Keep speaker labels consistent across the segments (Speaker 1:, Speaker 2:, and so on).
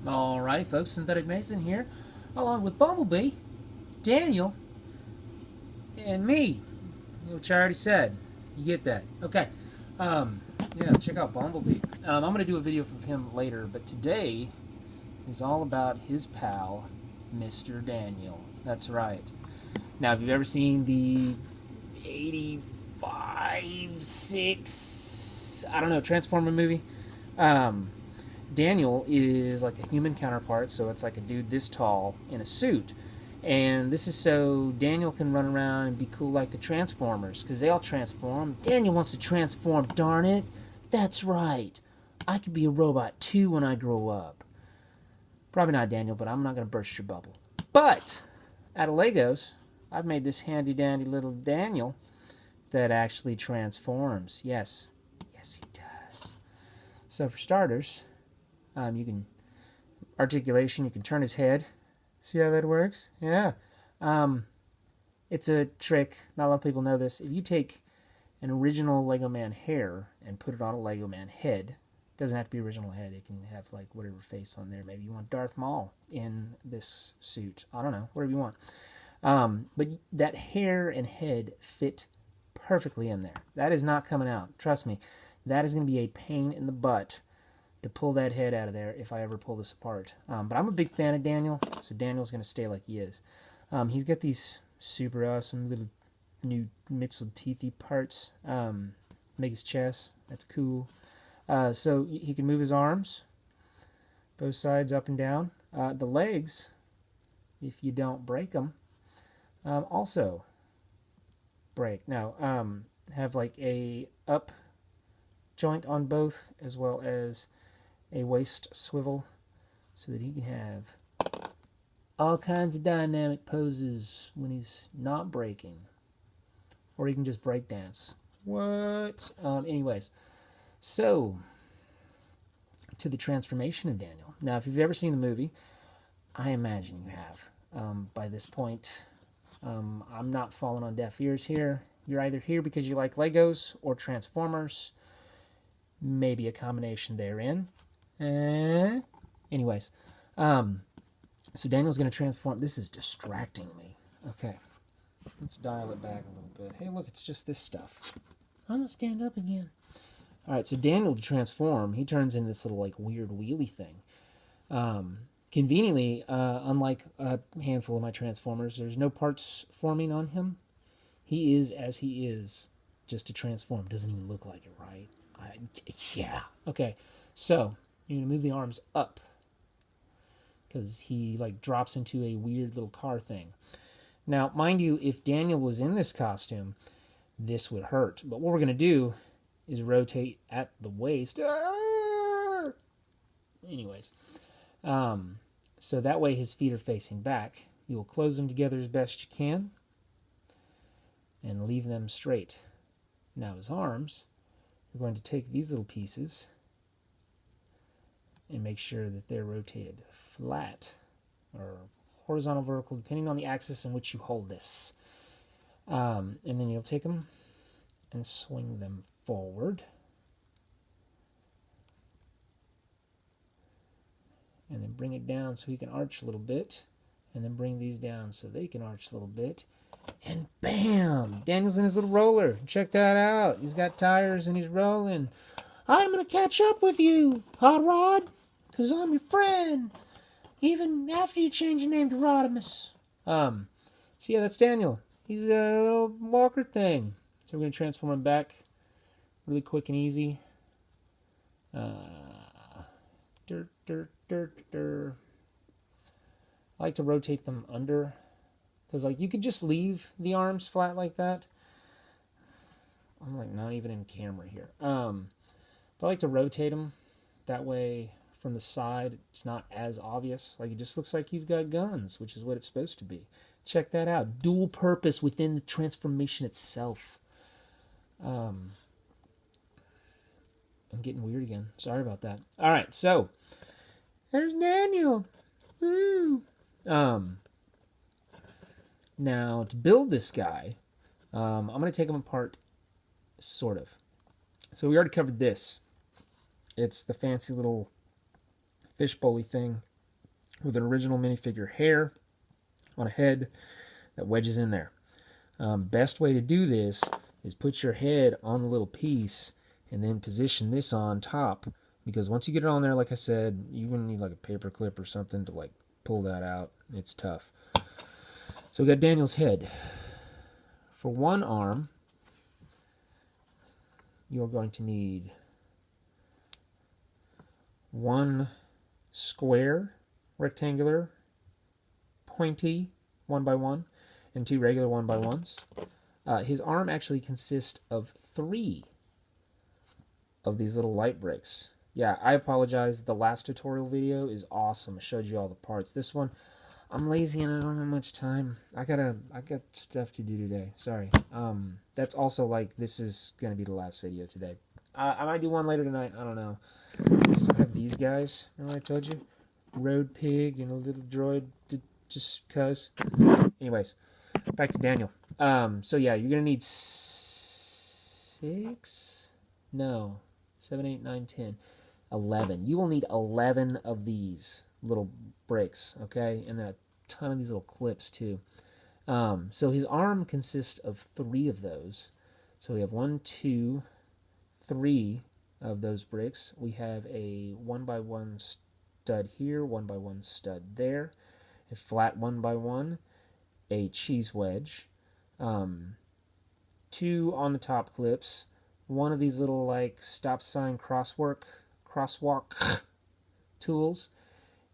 Speaker 1: Alrighty, folks, Synthetic Mason here, along with Bumblebee, Daniel, and me, which I already said. You get that? Okay. Um, yeah, check out Bumblebee. I'm going to do a video of him later, but today is all about his pal, Mr. Daniel. That's right. Now, if you've ever seen the 85, 6, I don't know, Transformer movie, um, Daniel is like a human counterpart, so it's like a dude this tall in a suit. And this is so Daniel can run around and be cool like the Transformers, because they all transform. Daniel wants to transform, darn it. That's right. I could be a robot too when I grow up. Probably not Daniel, but I'm not going to burst your bubble. But, out of Legos, I've made this handy dandy little Daniel that actually transforms. Yes. Yes, he does. So for starters, you can articulation. You can turn his head. See how that works? Yeah. It's a trick. Not a lot of people know this. If you take an original Lego Man hair and put it on a Lego Man head, it doesn't have to be original head. It can have like whatever face on there. Maybe you want Darth Maul in this suit. I don't know. Whatever you want. But that hair and head fit perfectly in there. That is not coming out. Trust me. That is going to be a pain in the butt to pull that head out of there if I ever pull this apart. But I'm a big fan of Daniel, so Daniel's going to stay like he is. He's got these super awesome little new mixed teethy parts. Make his chest. That's cool. So he can move his arms, both sides up and down. The legs, if you don't break them, also break. Now, have like a up joint on both, as well as a waist swivel, so that he can have all kinds of dynamic poses when he's not breaking, or he can just break dance. What? Anyways, so to the transformation of Daniel. Now, if you've ever seen the movie, I imagine you have. By this point, I'm not falling on deaf ears here. You're either here because you like Legos or Transformers, maybe a combination therein. Anyways, so Daniel's going to transform. This is distracting me. Okay, let's dial it back a little bit. Hey, look, it's just this stuff. I'm going to stand up again. All right, so Daniel to transform, he turns into this little like weird wheelie thing. Conveniently, unlike a handful of my Transformers, there's no parts forming on him. He is as he is, just to transform. Doesn't even look like it, right? Yeah. Okay, so you're going to move the arms up, because he like drops into a weird little car thing. Now, mind you, if Daniel was in this costume, this would hurt. But what we're going to do is rotate at the waist. Anyways, so that way his feet are facing back. You will close them together as best you can and leave them straight. Now his arms, you're going to take these little pieces and make sure that they're rotated flat or horizontal, vertical, depending on the axis in which you hold this. And then you'll take them and swing them forward. And then bring it down so he can arch a little bit. And then bring these down so they can arch a little bit. And bam! Daniel's in his little roller. Check that out. He's got tires and he's rolling. I'm going to catch up with you, Hot Rod, because I'm your friend, even after you change your name to Rodimus. So yeah, that's Daniel. He's a little walker thing. So we're going to transform him back really quick and easy. Dirt, dirt, dirt, dirt. I like to rotate them under, because like you could just leave the arms flat like that. I'm like not even in camera here. But I like to rotate them that way. From the side, it's not as obvious. Like, it just looks like he's got guns, which is what it's supposed to be. Check that out. Dual purpose within the transformation itself. I'm getting weird again. Sorry about that. All right, so there's Daniel. Woo. Now, to build this guy, I'm going to take him apart, sort of. So we already covered this. It's the fancy little fishbowl-y thing with an original minifigure hair on a head that wedges in there. Best way to do this is put your head on the little piece and then position this on top, because once you get it on there, like I said, you're going to need like a paper clip or something to like pull that out. It's tough. So we got Daniel's head. For one arm, you're going to need one square, rectangular, pointy 1x1, and two regular 1x1s. His arm actually consists of 3 of these little light bricks. Yeah, I apologize. The last tutorial video is awesome. I showed you all the parts. This one, I'm lazy and I don't have much time. I got stuff to do today. Sorry. That's also like, this is gonna be the last video today. I might do one later tonight. I don't know. I still have these guys. Remember I told you? Road pig and a little droid, just cuz. Anyways, back to Daniel. So yeah, you're gonna need 7, 8, 9, 10, 11. You will need 11 of these little bricks, okay? And then a ton of these little clips too. So his arm consists of 3 of those. So we have 1, 2, 3 of those bricks. We have a 1x1 stud here, 1x1 stud there, a flat 1x1, a cheese wedge, 2 on the top clips, one of these little like stop sign crosswalk tools,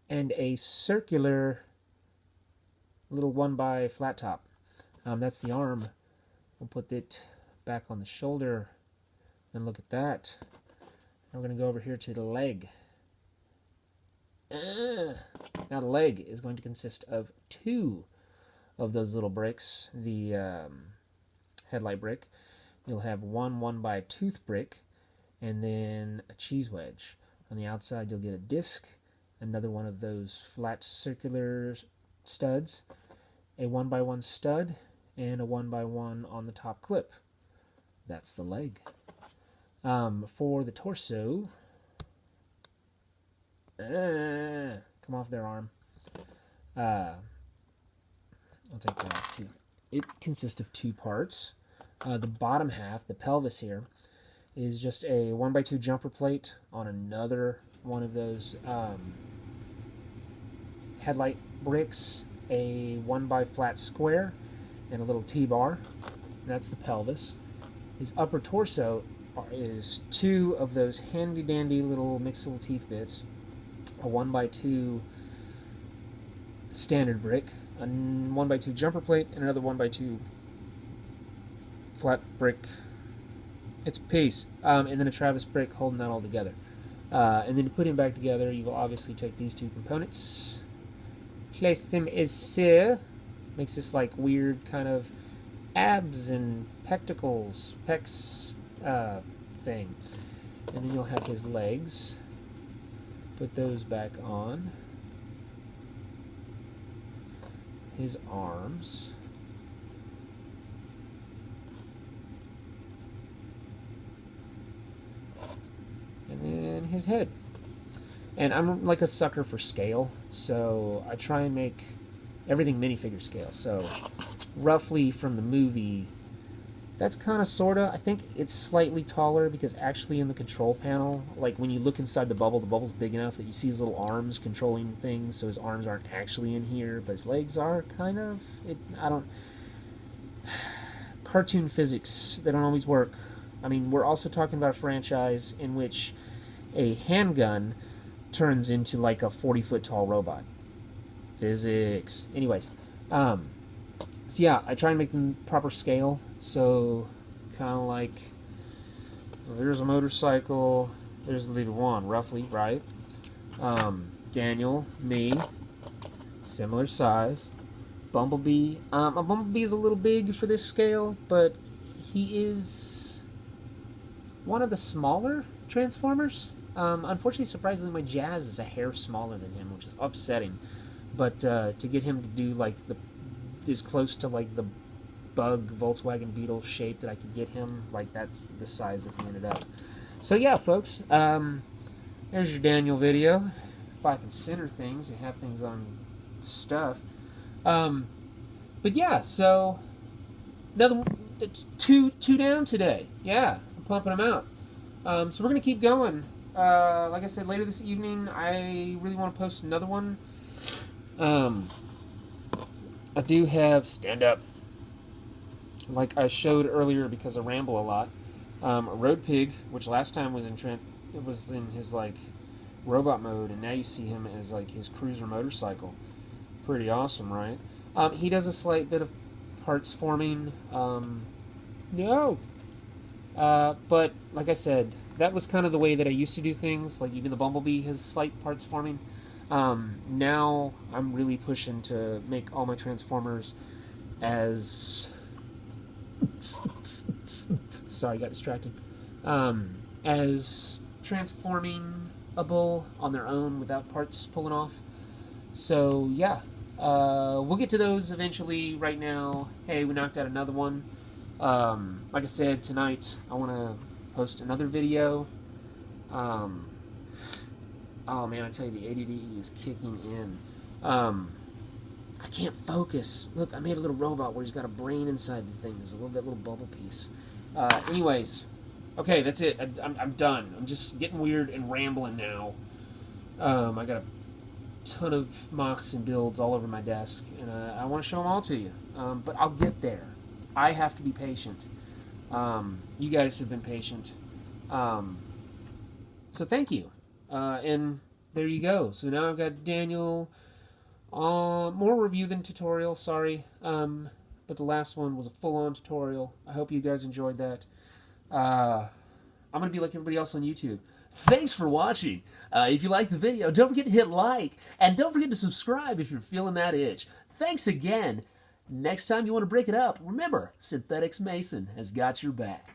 Speaker 1: and a circular little 1x flat top. That's the arm. We'll put it back on the shoulder and look at that. We're going to go over here to the leg. Now the leg is going to consist of 2 of those little bricks, the headlight brick. You'll have one 1x tooth brick, and then a cheese wedge. On the outside you'll get a disc, another one of those flat circular studs, a 1x1 stud, and a 1x1 on the top clip. That's the leg. For the torso, come off their arm. I'll take that off too. It consists of 2 parts. The bottom half, the pelvis here, is just a 1x2 jumper plate on another one of those headlight bricks, a 1x flat square, and a little T-bar. That's the pelvis. His upper torso is 2 of those handy-dandy little mixed little teeth bits, a 1x2 standard brick, a 1x2 jumper plate, and another 1x2 flat brick. It's a piece. And then a Travis brick holding that all together. And then to put him back together, you will obviously take these 2 components, place them as so. Makes this like weird kind of abs and pecs thing. And then you'll have his legs. Put those back on. His arms. And then his head. And I'm like a sucker for scale, so I try and make everything minifigure scale. So roughly from the movie, that's kind of sorta. I think it's slightly taller because actually in the control panel, like when you look inside the bubble's big enough that you see his little arms controlling things, so his arms aren't actually in here, but his legs are kind of. Cartoon physics, they don't always work. I mean, we're also talking about a franchise in which a handgun turns into like a 40-foot tall robot. Physics. Anyways, so yeah, I try and make them proper scale. So, kind of like, well, there's a motorcycle, there's the leader 1, roughly, right? Daniel, me, similar size. Bumblebee, a Bumblebee is a little big for this scale, but he is one of the smaller Transformers. Unfortunately, surprisingly, my Jazz is a hair smaller than him, which is upsetting. But to get him to do like as close to like the Bug Volkswagen Beetle shape that I could get him, like that's the size that he ended up. So yeah, folks, there's your Daniel video. if I can center things and have things on stuff. But yeah, so another two down today. Yeah, I'm pumping them out. So we're gonna keep going. Like I said, later this evening, I really want to post another one. I do have stand up, like I showed earlier because I ramble a lot. A road pig, which last time was it was in his like robot mode, and now you see him as like his cruiser motorcycle. Pretty awesome, right? He does a slight bit of parts forming. No. But like I said, that was kind of the way that I used to do things. Like even the Bumblebee has slight parts forming. Now I'm really pushing to make all my Transformers as sorry, got distracted. As transforming-able on their own without parts pulling off. So yeah, we'll get to those eventually. Right now, hey, we knocked out another one. Like I said, tonight I want to post another video. Oh man, I tell you, the ADD is kicking in. I can't focus. Look, I made a little robot where he's got a brain inside the thing. There's that little bubble piece. Anyways, okay, that's it. I'm done. I'm just getting weird and rambling now. I got a ton of mocks and builds all over my desk, and I want to show them all to you. But I'll get there. I have to be patient. You guys have been patient. So thank you. And there you go. So now I've got Daniel. More review than tutorial, sorry. But the last one was a full-on tutorial. I hope you guys enjoyed that. I'm going to be like everybody else on YouTube. Thanks for watching. If you liked the video, don't forget to hit like. And don't forget to subscribe if you're feeling that itch. Thanks again. Next time you want to break it up, remember, Synthetics Mason has got your back.